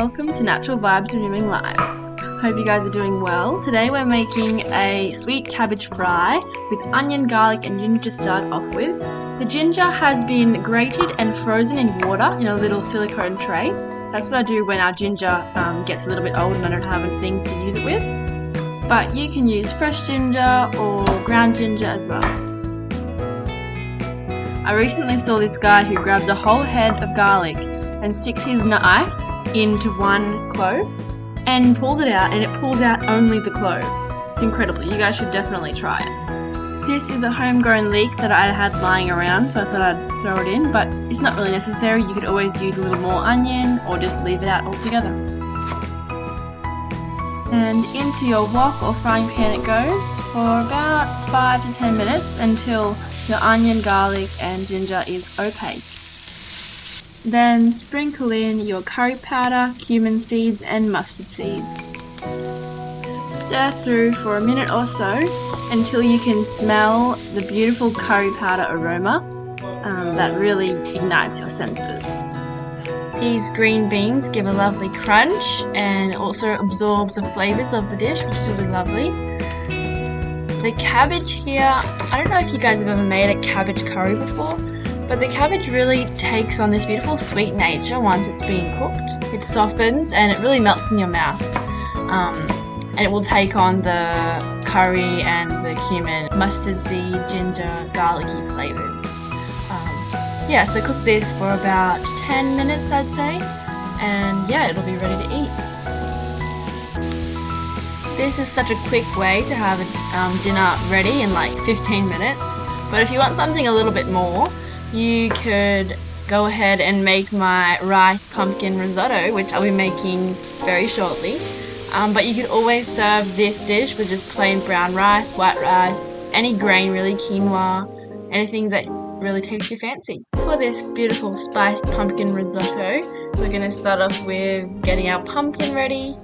welcome to Natural Vibes Renewing Lives. Hope you guys are doing well. Today we're making a sweet cabbage fry with onion, garlic and ginger to start off with. The ginger has been grated and frozen in water in a little silicone tray. That's what I do when our ginger gets a little bit old and I don't have any things to use it with. But you can use fresh ginger or ground ginger as well. I recently saw this guy who grabs a whole head of garlic and sticks his knife into one clove and pulls it out, and it pulls out only the clove. It's incredible. You guys should definitely try it. This is a homegrown leek that I had lying around, so I thought I'd throw it in, but it's not really necessary. You could always use a little more onion or just leave it out altogether. And into your wok or frying pan it goes for about 5 to 10 minutes until your onion, garlic and ginger is opaque. Then sprinkle in your curry powder, cumin seeds and mustard seeds. Stir through for a minute or so until you can smell the beautiful curry powder aroma that really ignites your senses. These green beans give a lovely crunch and also absorb the flavours of the dish, which is really lovely. The cabbage here, I don't know if you guys have ever made a cabbage curry before, but the cabbage really takes on this beautiful sweet nature once it's been cooked. It softens and it really melts in your mouth. And it will take on the curry and the cumin, mustard seed, ginger, garlicky flavours. So cook this for about 10 minutes I'd say, and yeah, it'll be ready to eat. This is such a quick way to have dinner ready in like 15 minutes, but if you want something a little bit more, you could go ahead and make my rice pumpkin risotto, which I'll be making very shortly. But you could always serve this dish with just plain brown rice, white rice, any grain really, quinoa, anything that really takes your fancy. For this beautiful spiced pumpkin risotto, we're going to start off with getting our pumpkin ready.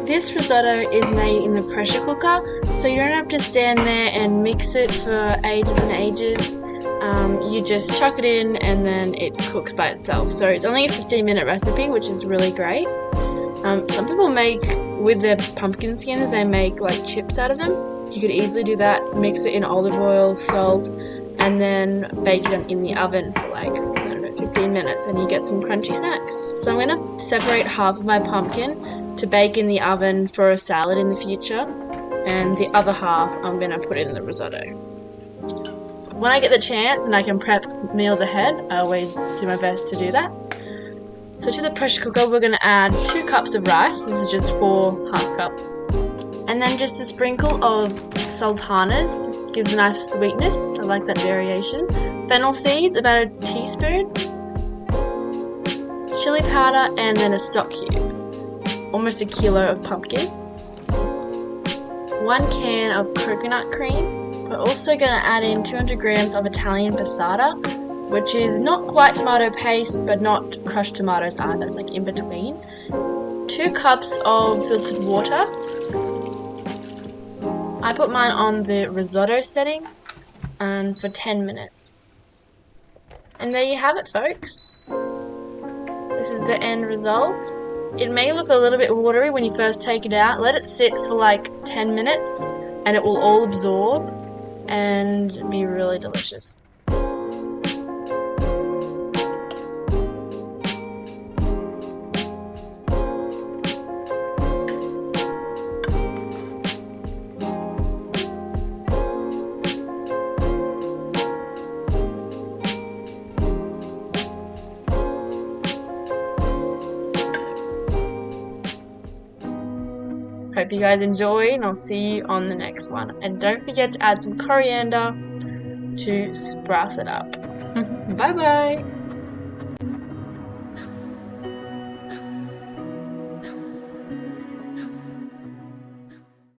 This risotto is made in the pressure cooker, so you don't have to stand there and mix it for ages and ages. You just chuck it in and then it cooks by itself. So it's only a 15-minute recipe, which is really great. Some people make, with their pumpkin skins, they make like chips out of them. You could easily do that, mix it in olive oil, salt, and then bake it in the oven for like, 15 minutes and you get some crunchy snacks. So I'm going to separate half of my pumpkin to bake in the oven for a salad in the future, and the other half I'm going to put in the risotto. When I get the chance and I can prep meals ahead, I always do my best to do that. So to the pressure cooker we're going to add 2 cups of rice. This is just 4 half cup. And then just a sprinkle of sultanas. This gives a nice sweetness. I like that variation. Fennel seeds, about a teaspoon. Chili powder and then a stock cube. Almost a kilo of pumpkin. 1 can of coconut cream. We're also going to add in 200 grams of Italian passata, which is not quite tomato paste but not crushed tomatoes either. It's like in between. 2 cups of filtered water. I put mine on the risotto setting and for 10 minutes. And there you have it, folks. This is the end result. It may look a little bit watery when you first take it out. Let it sit for like 10 minutes and it will all absorb and be really delicious. Hope you guys enjoy, and I'll see you on the next one. And don't forget to add some coriander to spice it up. Bye bye!